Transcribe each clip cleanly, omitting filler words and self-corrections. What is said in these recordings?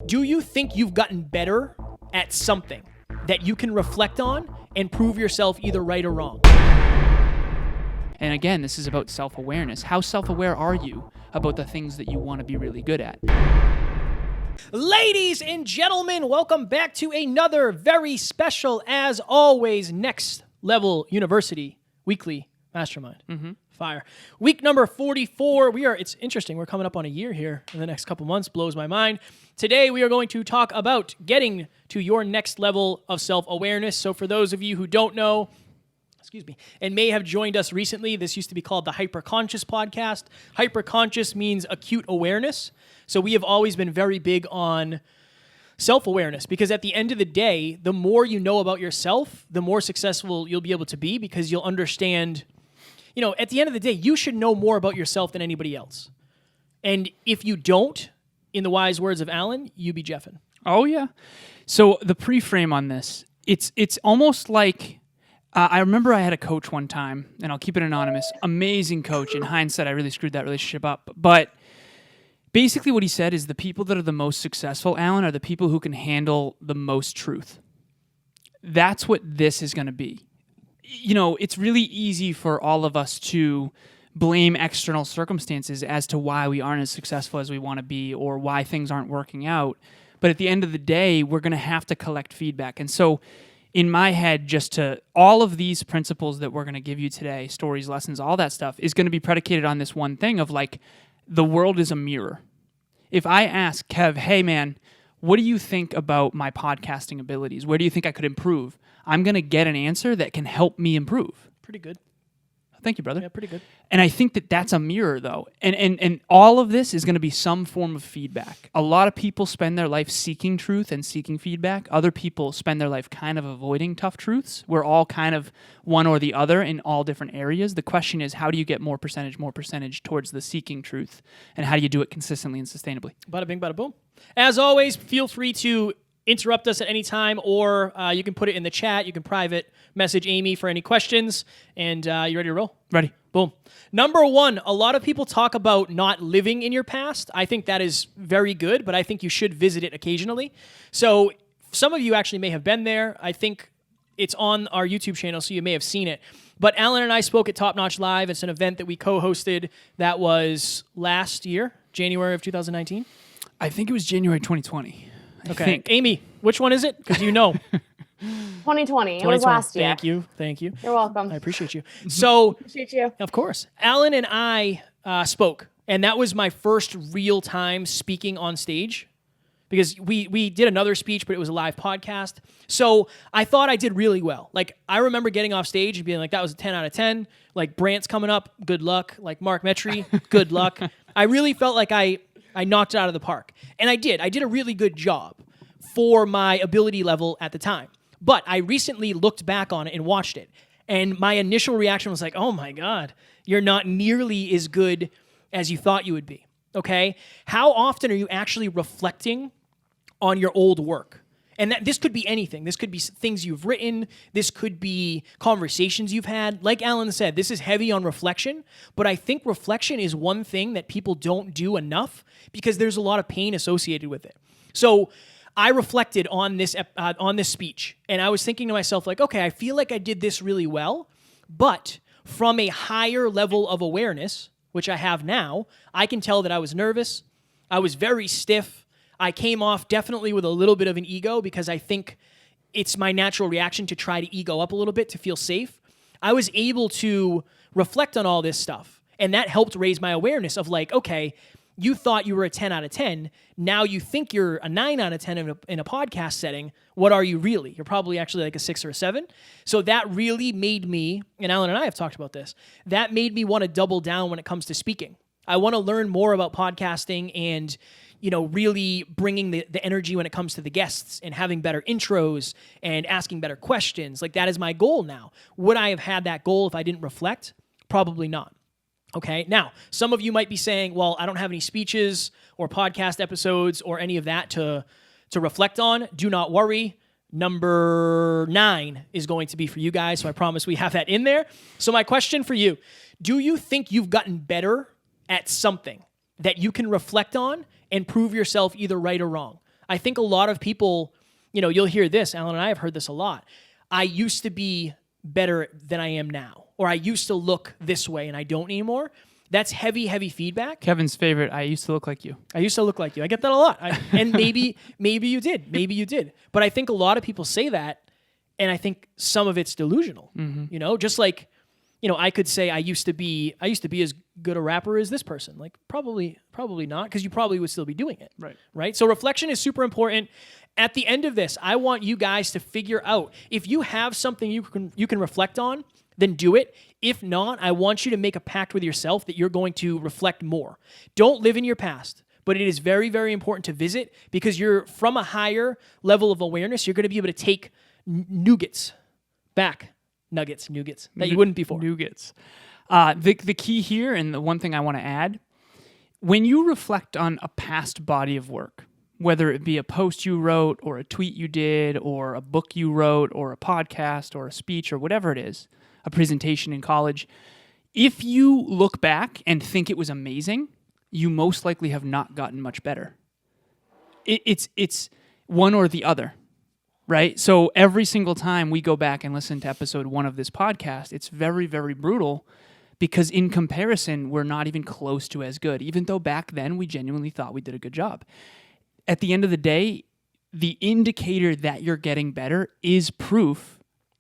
Do you think you've gotten better at something that you can reflect on and prove yourself either right or wrong? And again, this is about self-awareness. How self-aware are you about the things that you want to be really good at? Ladies and gentlemen, welcome back to another very special, as always, Next Level University Weekly Mastermind. Fire. Week number 44. It's interesting. We're coming up on a year here in the next couple months. Blows my mind. Today, we are going to talk about getting to your next level of self-awareness. So for those of you who don't know, and may have joined us recently, this used to be called the Hyperconscious podcast. Hyperconscious means acute awareness. So we have always been very big on self-awareness, because at the end of the day, the more you know about yourself, the more successful you'll be able to be, because you'll understand, at the end of the day, you should know more about yourself than anybody else. And if you don't, in the wise words of Alan, you be Jeffin. Oh, yeah. So the pre-frame on this, it's almost like, I remember I had a coach one time, and I'll keep it anonymous, amazing coach. In hindsight, I really screwed that relationship up. But basically what he said is the people that are the most successful, Alan, are the people who can handle the most truth. That's what this is going to be. It's really easy for all of us to blame external circumstances as to why we aren't as successful as we want to be or why things aren't working out. But at the end of the day, we're going to have to collect feedback. And so in my head, just to all of these principles that we're going to give you today, stories, lessons, all that stuff, is going to be predicated on this one thing of like, the world is a mirror. If I ask Kev, hey man, what do you think about my podcasting abilities? Where do you think I could improve? I'm going to get an answer that can help me improve. Pretty good. Thank you, brother. Yeah, pretty good. And I think that that's a mirror, though. And all of this is going to be some form of feedback. A lot of people spend their life seeking truth and seeking feedback. Other people spend their life kind of avoiding tough truths. We're all kind of one or the other in all different areas. The question is, how do you get more percentage towards the seeking truth? And how do you do it consistently and sustainably? Bada bing, bada boom. As always, feel free to interrupt us at any time, or you can put it in the chat. You can private message Amy for any questions. And you ready to roll? Ready. Boom. Number one, a lot of people talk about not living in your past. I think that is very good, but I think you should visit it occasionally. So some of you actually may have been there. I think it's on our YouTube channel, so you may have seen it. But Alan and I spoke at Top Notch Live. It's an event that we co-hosted that was last year, January of 2019. I think it was January 2020. Okay. Amy, which one is it? Because you know. 2020. It was last year. Thank you. You're welcome. I appreciate you. So, Appreciate you. of course, Alan and I spoke, and that was my first real time speaking on stage, because we did another speech, but it was a live podcast. So I thought I did really well. Like, I remember getting off stage and being like, that was a 10 out of 10. Like, Brant's coming up, good luck. Like, Mark Metry, good luck. I really felt like I knocked it out of the park. And I did. I did a really good job for my ability level at the time. But I recently looked back on it and watched it. And my initial reaction was like, oh my God, you're not nearly as good as you thought you would be. Okay? How often are you actually reflecting on your old work? And this could be anything. This could be things you've written. This could be conversations you've had. Like Alan said, this is heavy on reflection, but I think reflection is one thing that people don't do enough because there's a lot of pain associated with it. So I reflected on this speech, and I was thinking to myself, like, okay, I feel like I did this really well, but from a higher level of awareness, which I have now, I can tell that I was nervous. I was very stiff. I came off definitely with a little bit of an ego, because I think it's my natural reaction to try to ego up a little bit to feel safe. I was able to reflect on all this stuff, and that helped raise my awareness of like, okay, you thought you were a 10 out of 10. Now you think you're a 9 out of 10 in a podcast setting. What are you really? You're probably actually like a 6 or a 7. So that really made me, and Alan and I have talked about this, that made me want to double down when it comes to speaking. I want to learn more about podcasting and, really bringing the energy when it comes to the guests and having better intros and asking better questions. Like, that is my goal now. Would I have had that goal if I didn't reflect? Probably not. Okay, now, some of you might be saying, well, I don't have any speeches or podcast episodes or any of that to reflect on. Do not worry. Number 9 is going to be for you guys, so I promise we have that in there. So my question for you, do you think you've gotten better at something that you can reflect on and prove yourself either right or wrong? I think a lot of people, you'll hear this. Alan and I have heard this a lot. I used to be better than I am now, or I used to look this way and I don't anymore. That's heavy, heavy feedback. Kevin's favorite, I used to look like you. I used to look like you. I get that a lot. And maybe you did. Maybe you did. But I think a lot of people say that, and I think some of it's delusional. Just like, I could say I used to be as good a rapper as this person. Like probably not, because you probably would still be doing it. Right? So reflection is super important. At the end of this, I want you guys to figure out if you have something you can reflect on, then do it. If not, I want you to make a pact with yourself that you're going to reflect more. Don't live in your past, but it is very, very important to visit, because you're from a higher level of awareness. You're going to be able to take nuggets back. Nuggets that you wouldn't before. Nuggets. The key here, and the one thing I want to add, when you reflect on a past body of work, whether it be a post you wrote or a tweet you did or a book you wrote or a podcast or a speech or whatever it is, a presentation in college, if you look back and think it was amazing, you most likely have not gotten much better. It's one or the other, right? So every single time we go back and listen to episode 1 of this podcast, it's very, very brutal, because in comparison, we're not even close to as good, even though back then we genuinely thought we did a good job. At the end of the day, the indicator that you're getting better is proof,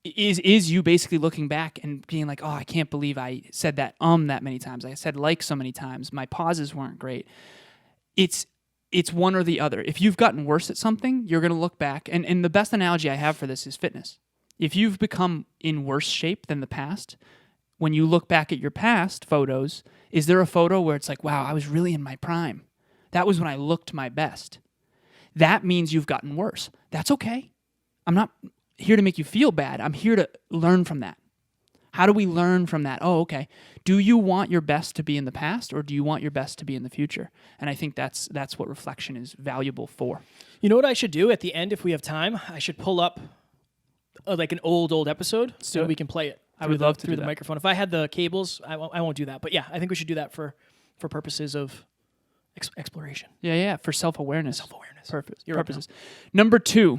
is you basically looking back and being like, oh, I can't believe I said that many times. I said like so many times. My pauses weren't great. It's one or the other. If you've gotten worse at something, you're going to look back. And the best analogy I have for this is fitness. If you've become in worse shape than the past, when you look back at your past photos, is there a photo where it's like, wow, I was really in my prime? That was when I looked my best. That means you've gotten worse. That's okay. I'm not here to make you feel bad. I'm here to learn from that. How do we learn from that? Oh, okay. Do you want your best to be in the past, or do you want your best to be in the future? And I think that's what reflection is valuable for. You know what I should do at the end, if we have time? I should pull up like an old episode so we can play it. I would love to through do the that. microphone. If I had the cables, I won't do that. But yeah, I think we should do that for purposes of exploration. Yeah, for self-awareness. Self-awareness. Perfect. You're Purposes. Number 2,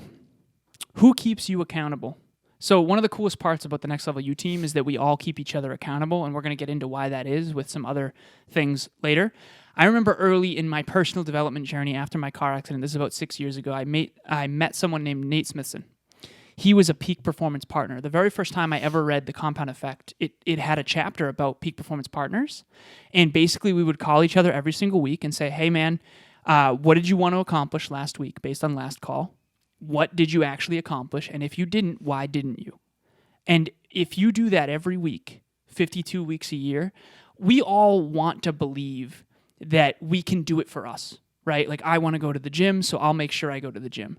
who keeps you accountable? So one of the coolest parts about the Next Level U team is that we all keep each other accountable, and we're going to get into why that is with some other things later. I remember early in my personal development journey after my car accident, this is about 6 years ago, I met someone named Nate Smithson. He was a peak performance partner. The very first time I ever read The Compound Effect, it had a chapter about peak performance partners. And basically we would call each other every single week and say, hey man, what did you want to accomplish last week based on last call? What did you actually accomplish? And if you didn't, why didn't you? And if you do that every week, 52 weeks a year, we all want to believe that we can do it for us, right? Like I want to go to the gym, so I'll make sure I go to the gym.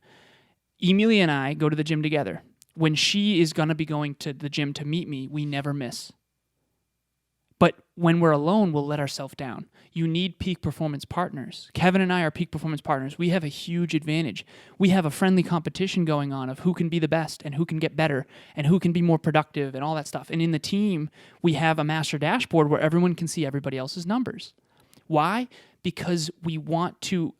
Emilia and I go to the gym together. When she is going to be going to the gym to meet me, we never miss. But when we're alone, we'll let ourselves down. You need peak performance partners. Kevin and I are peak performance partners. We have a huge advantage. We have a friendly competition going on of who can be the best and who can get better and who can be more productive and all that stuff. And in the team, we have a master dashboard where everyone can see everybody else's numbers. Why? Because we want to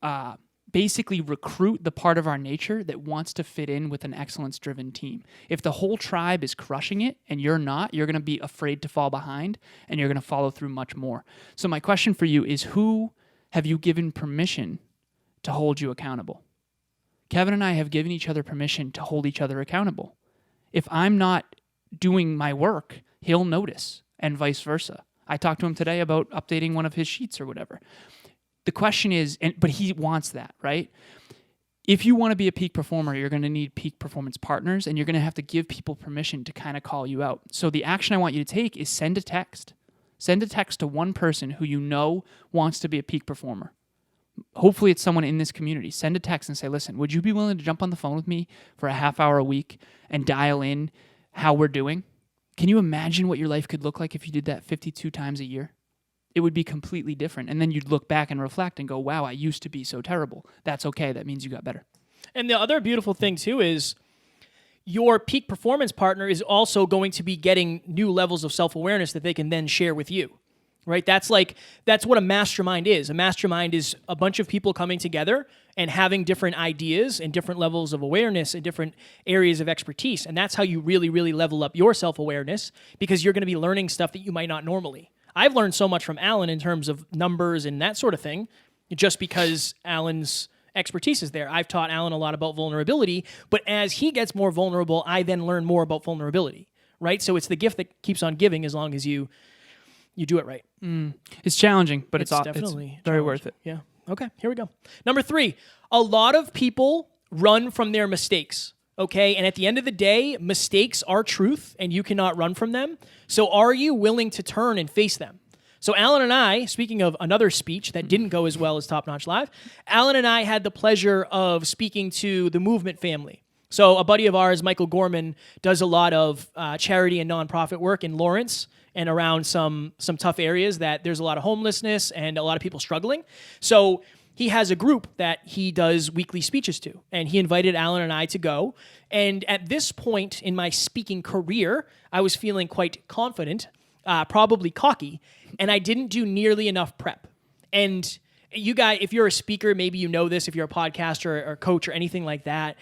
basically recruit the part of our nature that wants to fit in with an excellence-driven team. If the whole tribe is crushing it and you're not, you're going to be afraid to fall behind and you're going to follow through much more. So my question for you is, who have you given permission to hold you accountable? Kevin and I have given each other permission to hold each other accountable. If I'm not doing my work, he'll notice, and vice versa. I talked to him today about updating one of his sheets or whatever. The question is, but he wants that, right? If you want to be a peak performer, you're going to need peak performance partners, and you're going to have to give people permission to kind of call you out. So the action I want you to take is send a text. Send a text to one person who you know wants to be a peak performer. Hopefully it's someone in this community. Send a text and say, listen, would you be willing to jump on the phone with me for a half hour a week and dial in how we're doing? Can you imagine what your life could look like if you did that 52 times a year? It would be completely different. And then you'd look back and reflect and go, wow, I used to be so terrible. That's okay. That means you got better. And the other beautiful thing, too, is your peak performance partner is also going to be getting new levels of self-awareness that they can then share with you. right? That's what a mastermind is. A mastermind is a bunch of people coming together and having different ideas and different levels of awareness and different areas of expertise. And that's how you really, really level up your self-awareness, because you're going to be learning stuff that you might not normally. I've learned so much from Alan in terms of numbers and that sort of thing, just because Alan's expertise is there. I've taught Alan a lot about vulnerability, but as he gets more vulnerable, I then learn more about vulnerability, right? So it's the gift that keeps on giving as long as you do it right. It's challenging, but it's definitely very worth it. Yeah. Okay, here we go. Number 3, a lot of people run from their mistakes, okay? And at the end of the day, mistakes are truth, and you cannot run from them. So are you willing to turn and face them? So Alan and I, speaking of another speech that didn't go as well as Top Notch Live, Alan and I had the pleasure of speaking to the Movement family. So a buddy of ours, Michael Gorman, does a lot of charity and nonprofit work in Lawrence and around some tough areas that there's a lot of homelessness and a lot of people struggling. So he has a group that he does weekly speeches to, and he invited Alan and I to go. And at this point in my speaking career, I was feeling quite confident, probably cocky, and I didn't do nearly enough prep. And you guys, if you're a speaker, maybe you know this, if you're a podcaster or coach or anything like that,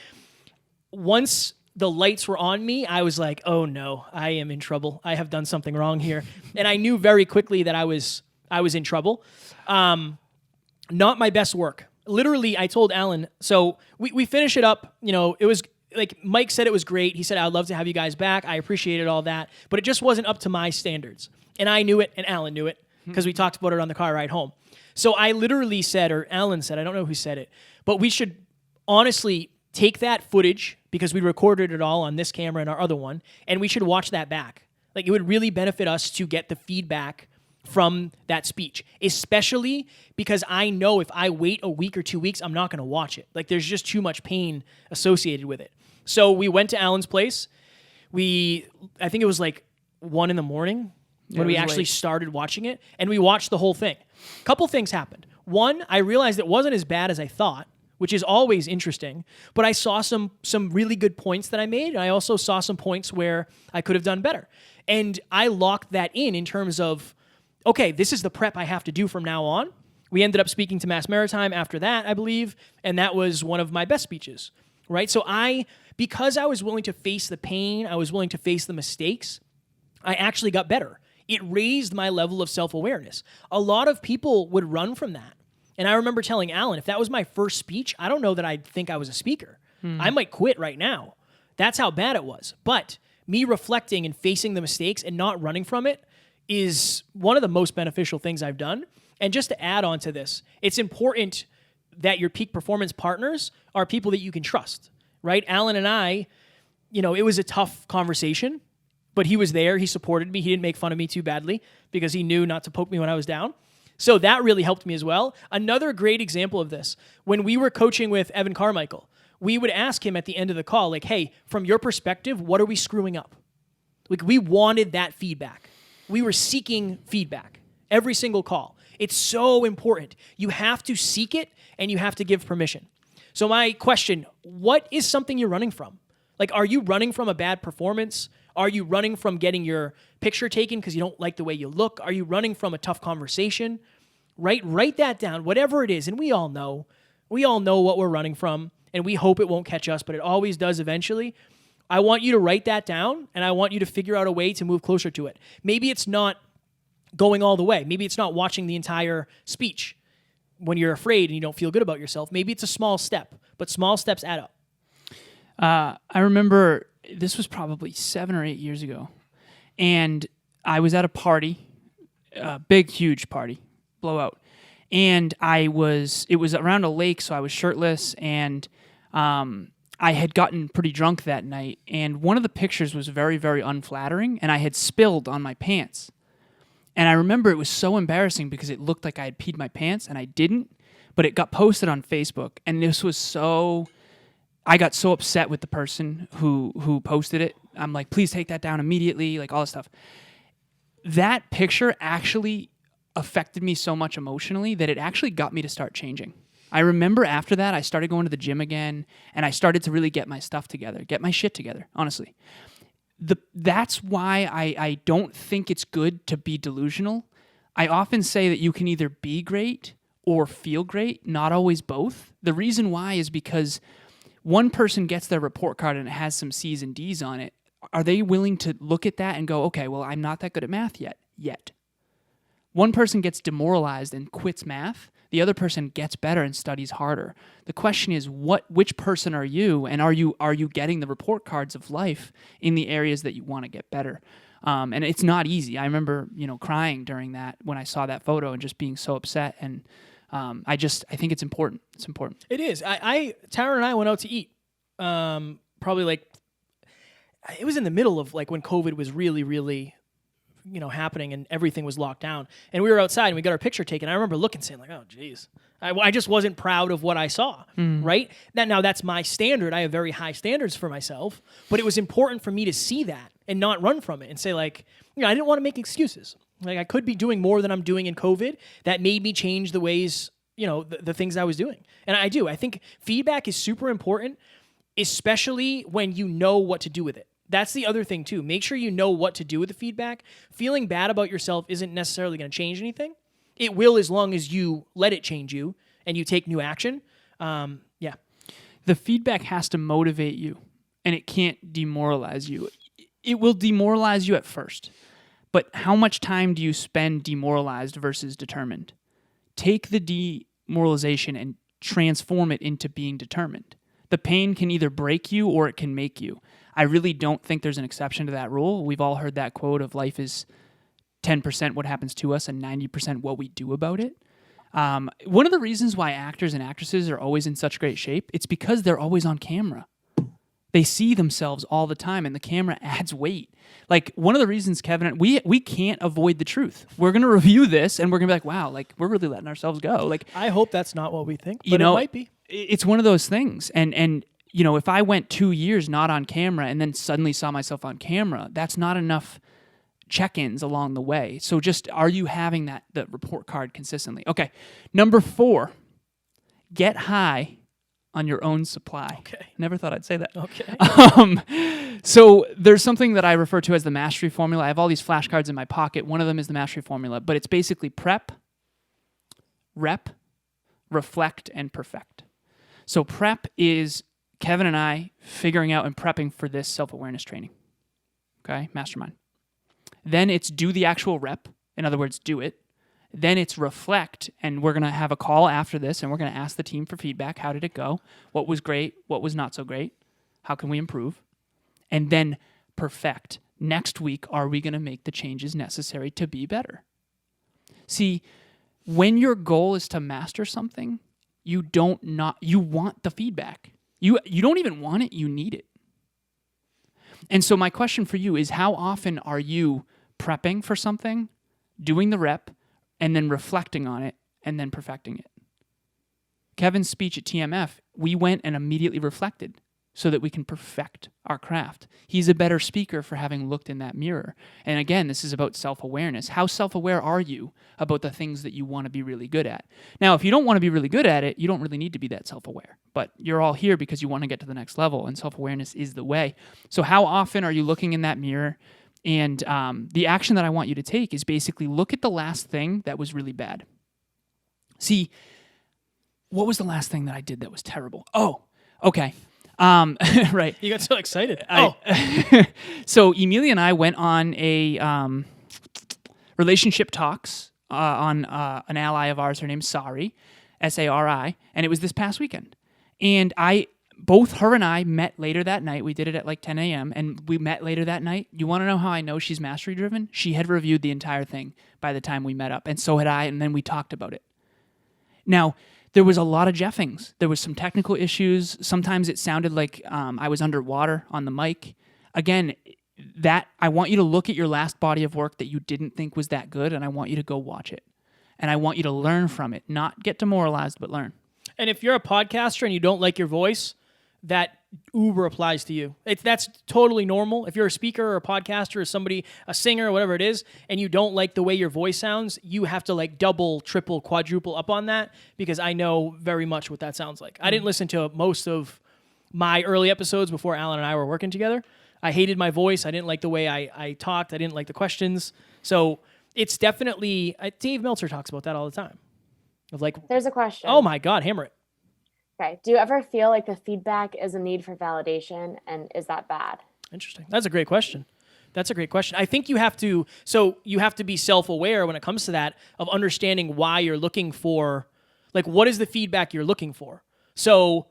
once the lights were on me, I was like, oh no, I am in trouble. I have done something wrong here. And I knew very quickly that I was in trouble. Not my best work. Literally, I told Alan, so we finish it up. You know, it was like Mike said it was great. He said, I'd love to have you guys back. I appreciated all that, but it just wasn't up to my standards. And I knew it, and Alan knew it, because we talked about it on the car ride home. So I literally said, or Alan said, I don't know who said it, but we should honestly take that footage, because we recorded it all on this camera and our other one, and we should watch that back. Like, it would really benefit us to get the feedback from that speech, especially because I know if I wait a week or 2 weeks, I'm not going to watch it. Like, there's just too much pain associated with it. So we went to Alan's place. I think it was like 1 a.m. when we actually started watching it, and we watched the whole thing. A couple things happened. One, I realized it wasn't as bad as I thought, which is always interesting, but I saw some really good points that I made, and I also saw some points where I could have done better. And I locked that in terms of, okay, this is the prep I have to do from now on. We ended up speaking to Mass Maritime after that, I believe, and that was one of my best speeches, right? So because I was willing to face the pain, I was willing to face the mistakes, I actually got better. It raised my level of self-awareness. A lot of people would run from that. And I remember telling Alan, if that was my first speech, I don't know that I'd think I was a speaker. I might quit right now. That's how bad it was. But me reflecting and facing the mistakes and not running from it is one of the most beneficial things I've done. And just to add on to this, it's important that your peak performance partners are people that you can trust, right? Alan and I, it was a tough conversation, but he was there. He supported me. He didn't make fun of me too badly because he knew not to poke me when I was down. So that really helped me as well. Another great example of this, when we were coaching with Evan Carmichael, we would ask him at the end of the call, like, hey, from your perspective, what are we screwing up? Like, we wanted that feedback. We were seeking feedback every single call. It's so important. You have to seek it, and you have to give permission. So my question, what is something you're running from? Like, are you running from a bad performance? Are you running from getting your picture taken because you don't like the way you look? Are you running from a tough conversation? Write that down, whatever it is. And we all know what we're running from, and we hope it won't catch us, but it always does eventually. I want you to write that down, and I want you to figure out a way to move closer to it. Maybe it's not going all the way. Maybe it's not watching the entire speech when you're afraid and you don't feel good about yourself. Maybe it's a small step, but small steps add up. I remember this was probably 7 or 8 years ago, and I was at a party, a big, huge party, blowout, and it was around a lake, so I was shirtless, and I had gotten pretty drunk that night, and one of the pictures was very, very unflattering, and I had spilled on my pants. And I remember it was so embarrassing because it looked like I had peed my pants, and I didn't, but it got posted on Facebook, and I got so upset with the person who posted it. I'm like, please take that down immediately, like all this stuff. That picture actually affected me so much emotionally that it actually got me to start changing. I remember after that, I started going to the gym again, and I started to really get my stuff together, get my shit together, honestly. That's why I don't think it's good to be delusional. I often say that you can either be great or feel great, not always both. The reason why is because one person gets their report card and it has some C's and D's on it. Are they willing to look at that and go, okay, well, I'm not that good at math yet? One person gets demoralized and quits math. The other person gets better and studies harder. The question is, which person are you, and are you getting the report cards of life in the areas that you want to get better? And it's not easy. I remember, crying during that when I saw that photo and just being so upset. And I think it's important. It's important. It is. Tara and I went out to eat. Probably it was in the middle of when COVID was really, really, happening and everything was locked down. And we were outside and we got our picture taken. I remember looking, saying oh, geez. I just wasn't proud of what I saw, right? Now that's my standard. I have very high standards for myself, but it was important for me to see that and not run from it and say I didn't want to make excuses. I could be doing more than I'm doing in COVID. That made me change the ways, the things I was doing. And I do. I think feedback is super important, especially when you know what to do with it. That's the other thing too. Make sure you know what to do with the feedback. Feeling bad about yourself isn't necessarily going to change anything. It will as long as you let it change you and you take new action. Yeah. The feedback has to motivate you, and it can't demoralize you. It will demoralize you at first, but how much time do you spend demoralized versus determined? Take the demoralization and transform it into being determined. The pain can either break you or it can make you. I really don't think there's an exception to that rule. We've all heard that quote of life is 10% what happens to us and 90% what we do about it. One of the reasons why actors and actresses are always in such great shape, it's because they're always on camera. They see themselves all the time, and the camera adds weight. One of the reasons, Kevin, we can't avoid the truth. We're going to review this, and we're going to be wow, we're really letting ourselves go. I hope that's not what we think, but it might be. It's one of those things, and if I went 2 years not on camera and then suddenly saw myself on camera, that's not enough check-ins along the way. So are you having the report card consistently? Okay. Number 4, get high on your own supply. Okay. Never thought I'd say that. Okay. So there's something that I refer to as the mastery formula. I have all these flashcards in my pocket. One of them is the mastery formula, but it's basically prep, rep, reflect, and perfect. So prep is Kevin and I figuring out and prepping for this self-awareness training. Okay, Mastermind. Then it's do the actual rep. In other words, do it. Then it's reflect, and we're going to have a call after this, and we're going to ask the team for feedback. How did it go? What was great? What was not so great? How can we improve? And then perfect. Next week, are we going to make the changes necessary to be better? See, when your goal is to master something, you want the feedback. You don't even want it, you need it. And so my question for you is, how often are you prepping for something, doing the rep, and then reflecting on it, and then perfecting it? Kevin's speech at TMF, we went and immediately reflected so that we can perfect our craft. He's a better speaker for having looked in that mirror. And again, this is about self-awareness. How self-aware are you about the things that you want to be really good at? Now, if you don't want to be really good at it, you don't really need to be that self-aware. But you're all here because you want to get to the next level, and self-awareness is the way. So how often are you looking in that mirror? And the action that I want you to take is basically look at the last thing that was really bad. See, what was the last thing that I did that was terrible? Oh, okay. Right. You got so excited. So Emilia and I went on a relationship talks on an ally of ours. Her name's Sari, S-A-R-I, and it was this past weekend. And both her and I met later that night. We did it at 10 a.m., and we met later that night. You want to know how I know she's mastery-driven? She had reviewed the entire thing by the time we met up, and so had I, and then we talked about it. Now, there was a lot of jeffings. There was some technical issues. Sometimes it sounded like I was underwater on the mic. Again, I want you to look at your last body of work that you didn't think was that good, and I want you to go watch it. And I want you to learn from it, not get demoralized, but learn. And if you're a podcaster and you don't like your voice, that uber applies to you. That's totally normal. If you're a speaker or a podcaster or somebody, a singer or whatever it is, and you don't like the way your voice sounds, you have to double, triple, quadruple up on that, because I know very much what that sounds like. I didn't listen to most of my early episodes before Alan and I were working together. I hated my voice. I didn't like the way I talked. I didn't like the questions. So it's definitely, Dave Meltzer talks about that all the time. Of like, there's a question. Oh my God, hammer it. Okay. Do you ever feel like the feedback is a need for validation, and is that bad? Interesting. That's a great question. I think you have to be self-aware when it comes to that, of understanding why you're looking for, like, what is the feedback you're looking for? So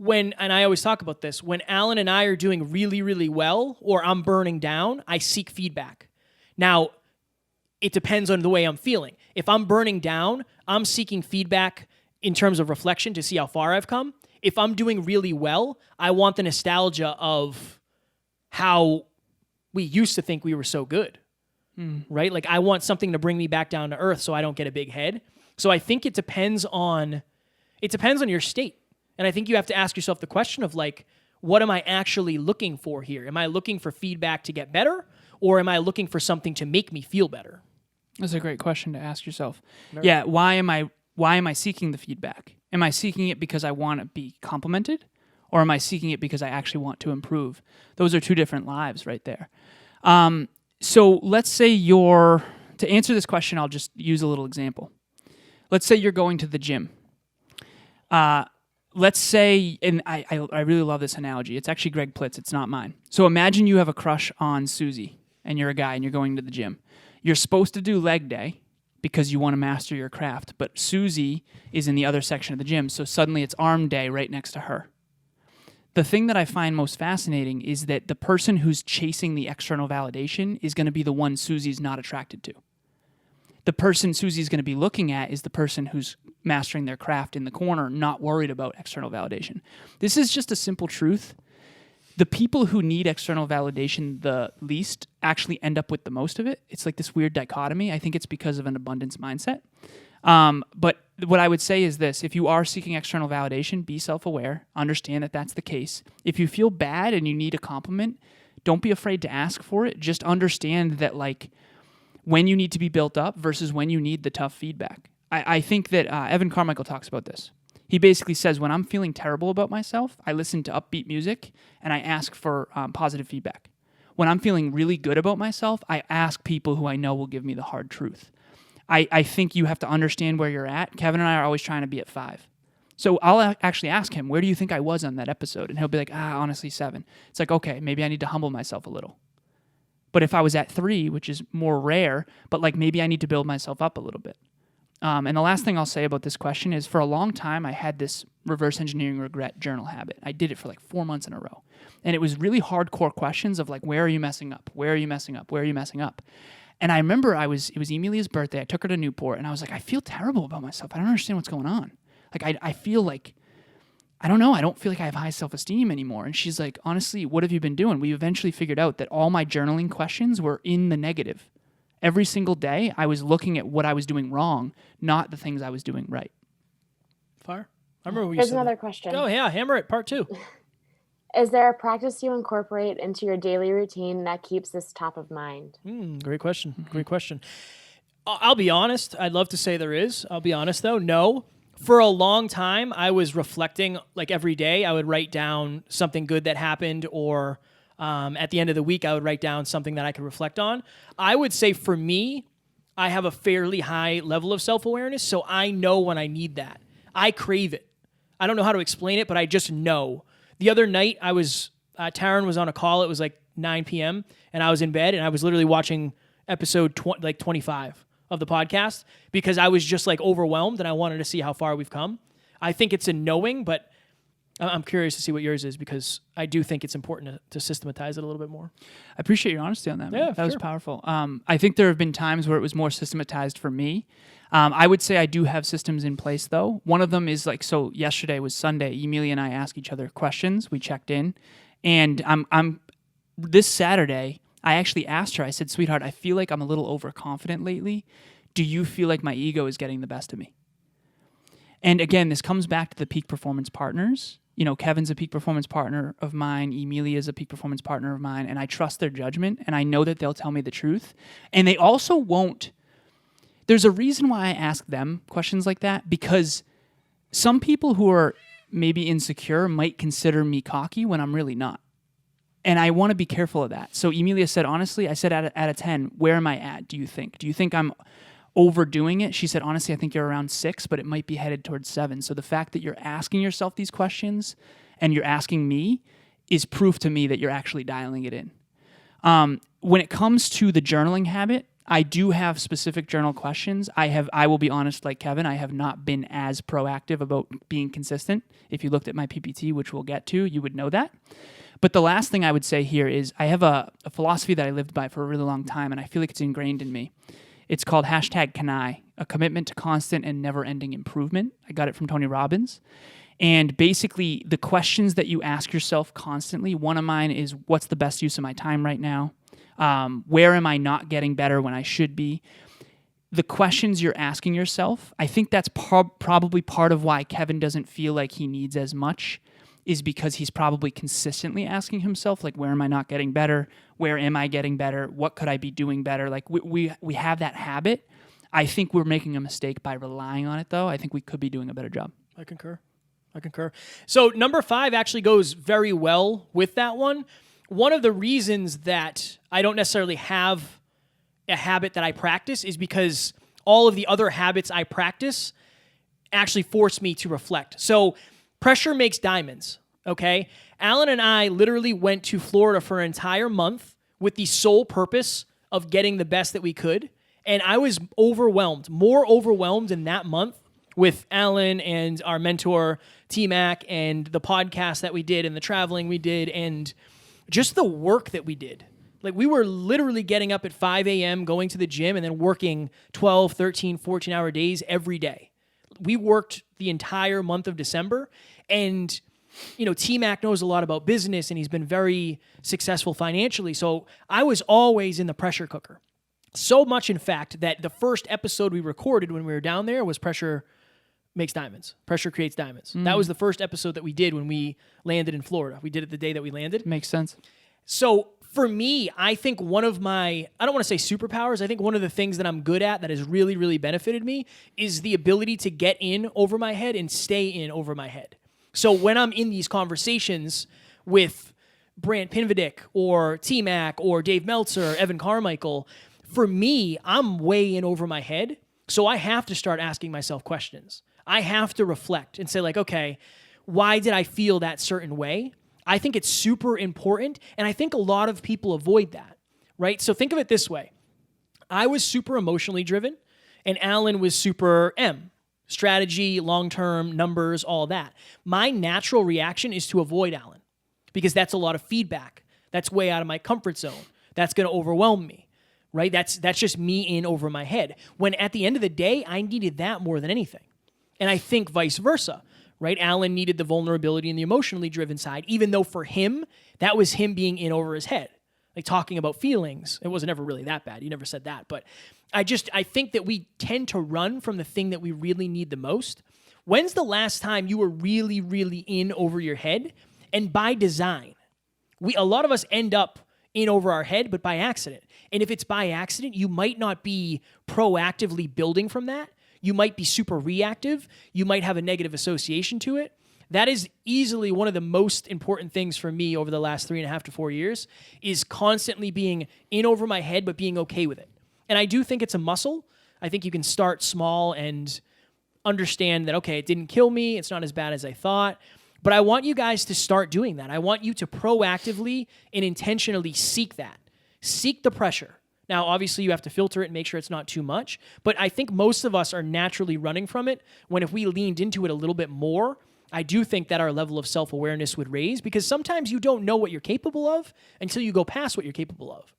and I always talk about this, when Alan and I are doing really, really well, or I'm burning down, I seek feedback. Now, it depends on the way I'm feeling. If I'm burning down, I'm seeking feedback in terms of reflection to see how far I've come. If I'm doing really well, I want the nostalgia of how we used to think we were so good, right? Like, I want something to bring me back down to earth so I don't get a big head. So I think it depends on your state. And I think you have to ask yourself the question of, like, what am I actually looking for here? Am I looking for feedback to get better, or am I looking for something to make me feel better? That's a great question to ask yourself. Yeah, why am I seeking the feedback? Am I seeking it because I want to be complimented, or am I seeking it because I actually want to improve? Those are two different lives right there. So let's say to answer this question, I'll just use a little example. Let's say you're going to the gym. Let's say, and I really love this analogy. It's actually Greg Plitz. It's not mine. So imagine you have a crush on Susie, and you're a guy, and you're going to the gym. You're supposed to do leg day because you want to master your craft, but Susie is in the other section of the gym, so suddenly it's arm day right next to her. The thing that I find most fascinating is that the person who's chasing the external validation is going to be the one Susie's not attracted to. The person Susie's going to be looking at is the person who's mastering their craft in the corner, not worried about external validation. This is just a simple truth. The people who need external validation the least actually end up with the most of it. It's like this weird dichotomy. I think it's because of an abundance mindset. But what I would say is this: if you are seeking external validation, be self-aware, understand that that's the case. If you feel bad and you need a compliment, don't be afraid to ask for it. Just understand that, like, when you need to be built up versus when you need the tough feedback. I think that Evan Carmichael talks about this. He basically says, when I'm feeling terrible about myself, I listen to upbeat music and I ask for positive feedback. When I'm feeling really good about myself, I ask people who I know will give me the hard truth. I think you have to understand where you're at. Kevin and I are always trying to be at 5. So I'll actually ask him, where do you think I was on that episode? And he'll be like, honestly, 7. It's like, okay, maybe I need to humble myself a little. But if I was at 3, which is more rare, but like maybe I need to build myself up a little bit. And the last thing I'll say about this question is, for a long time, I had this reverse engineering regret journal habit. I did it for like 4 months in a row. And it was really hardcore questions of like, where are you messing up? Where are you messing up? Where are you messing up? And I remember it was Emilia's birthday. I took her to Newport, and I was like, I feel terrible about myself. I don't understand what's going on. Like, I feel like, I don't know. I don't feel like I have high self-esteem anymore. And she's like, honestly, what have you been doing? We eventually figured out that all my journaling questions were in the negative. Every single day, I was looking at what I was doing wrong, not the things I was doing right. Fire. I remember we Here's said another that. question. Oh, yeah. Hammer it. Part 2. Is there a practice you incorporate into your daily routine that keeps this top of mind? Great question. Great question. I'll be honest. I'd love to say there is. I'll be honest, though. No. For a long time, I was reflecting, like, every day. I would write down something good that happened, or at the end of the week, I would write down something that I could reflect on. I would say for me, I have a fairly high level of self-awareness, so I know when I need that. I crave it. I don't know how to explain it, but I just know. The other night, Taryn was on a call. It was like 9 p.m., and I was in bed, and I was literally watching episode 25 of the podcast because I was just like overwhelmed, and I wanted to see how far we've come. I think it's a knowing, but I'm curious to see what yours is, because I do think it's important to systematize it a little bit more. I appreciate your honesty on that, man. Yeah, that was powerful. I think there have been times where it was more systematized for me. I would say I do have systems in place, though. One of them is like, so yesterday was Sunday. Emilia and I asked each other questions. We checked in. And I'm this Saturday, I actually asked her, I said, sweetheart, I feel like I'm a little overconfident lately. Do you feel like my ego is getting the best of me? And again, this comes back to the peak performance partners. You know, Kevin's a peak performance partner of mine. Emilia's a peak performance partner of mine. And I trust their judgment, and I know that they'll tell me the truth. And they also won't. There's a reason why I ask them questions like that, because some people who are maybe insecure might consider me cocky when I'm really not. And I want to be careful of that. So Emilia said, honestly, I said out of 10, where am I at, do you think? Do you think I'm overdoing it? She said, honestly, I think you're around 6, but it might be headed towards 7. So the fact that you're asking yourself these questions and you're asking me is proof to me that you're actually dialing it in. When it comes to the journaling habit, I do have specific journal questions. I will be honest, like Kevin, I have not been as proactive about being consistent. If you looked at my PPT, which we'll get to, you would know that. But the last thing I would say here is I have a philosophy that I lived by for a really long time, and I feel like it's ingrained in me. It's called #CanI, a commitment to constant and never-ending improvement. I got it from Tony Robbins. And basically, the questions that you ask yourself constantly, one of mine is, what's the best use of my time right now? Where am I not getting better when I should be? The questions you're asking yourself, I think that's probably part of why Kevin doesn't feel like he needs as much, is because he's probably consistently asking himself, like, where am I not getting better? Where am I getting better? What could I be doing better? Like, we have that habit. I think we're making a mistake by relying on it, though. I think we could be doing a better job. I concur. So number 5 actually goes very well with that one. One of the reasons that I don't necessarily have a habit that I practice is because all of the other habits I practice actually force me to reflect. So pressure makes diamonds, okay? Alan and I literally went to Florida for an entire month with the sole purpose of getting the best that we could. And I was more overwhelmed in that month with Alan and our mentor, T-Mac, and the podcast that we did and the traveling we did and just the work that we did. Like, we were literally getting up at 5 a.m., going to the gym, and then working 12, 13, 14-hour days every day. We worked the entire month of December, and, T-Mac knows a lot about business, and he's been very successful financially, so I was always in the pressure cooker. So much, in fact, that the first episode we recorded when we were down there was Pressure Makes Diamonds. Pressure Creates Diamonds. That was the first episode that we did when we landed in Florida. We did it the day that we landed. Makes sense. So for me, I think one of my, I don't want to say superpowers, I think one of the things that I'm good at that has really, really benefited me is the ability to get in over my head and stay in over my head. So when I'm in these conversations with Brant Pinvidic or T-Mac or Dave Meltzer, Evan Carmichael, for me, I'm way in over my head. So I have to start asking myself questions. I have to reflect and say, like, okay, why did I feel that certain way? I think it's super important, and I think a lot of people avoid that, right? So think of it this way. I was super emotionally driven, and Alan was super strategy, long-term, numbers, all that. My natural reaction is to avoid Alan because that's a lot of feedback. That's way out of my comfort zone. That's going to overwhelm me, right? That's just me in over my head. When at the end of the day, I needed that more than anything. And I think vice versa, right? Alan needed the vulnerability and the emotionally driven side, even though for him, that was him being in over his head, like talking about feelings. It wasn't ever really that bad. He never said that. But I think that we tend to run from the thing that we really need the most. When's the last time you were really, really in over your head? And by design, a lot of us end up in over our head, but by accident. And if it's by accident, you might not be proactively building from that. You might be super reactive. You might have a negative association to it. That is easily one of the most important things for me over the last 3.5 to 4 years is constantly being in over my head, but being okay with it. And I do think it's a muscle. I think you can start small and understand that, okay, it didn't kill me. It's not as bad as I thought. But I want you guys to start doing that. I want you to proactively and intentionally seek that. Seek the pressure. Now, obviously, you have to filter it and make sure it's not too much. But I think most of us are naturally running from it when if we leaned into it a little bit more, I do think that our level of self-awareness would raise because sometimes you don't know what you're capable of until you go past what you're capable of.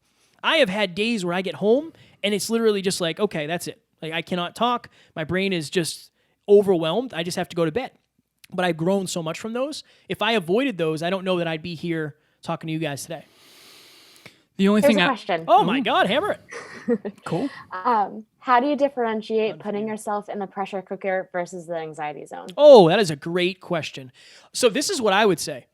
I have had days where I get home and it's literally just like, okay, that's it. Like I cannot talk. My brain is just overwhelmed. I just have to go to bed. But I've grown so much from those. If I avoided those, I don't know that I'd be here talking to you guys today. The only Here's thing a question. Oh my God, hammer it. Cool. How do you differentiate putting yourself in the pressure cooker versus the anxiety zone? Oh, that is a great question. So this is what I would say.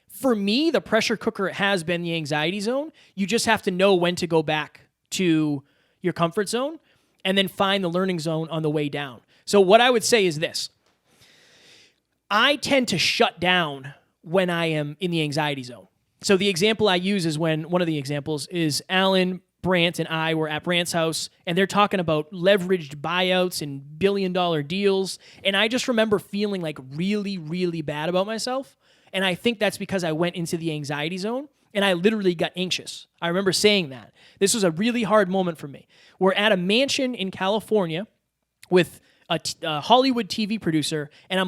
For me, the pressure cooker has been the anxiety zone. You just have to know when to go back to your comfort zone and then find the learning zone on the way down. So what I would say is this. I tend to shut down when I am in the anxiety zone. So the example I use is when one of the examples is Alan Brandt and I were at Brandt's house, and they're talking about leveraged buyouts and billion-dollar deals, and I just remember feeling like really, really bad about myself, and I think that's because I went into the anxiety zone, and I literally got anxious. I remember saying that. This was a really hard moment for me. We're at a mansion in California with a Hollywood TV producer, and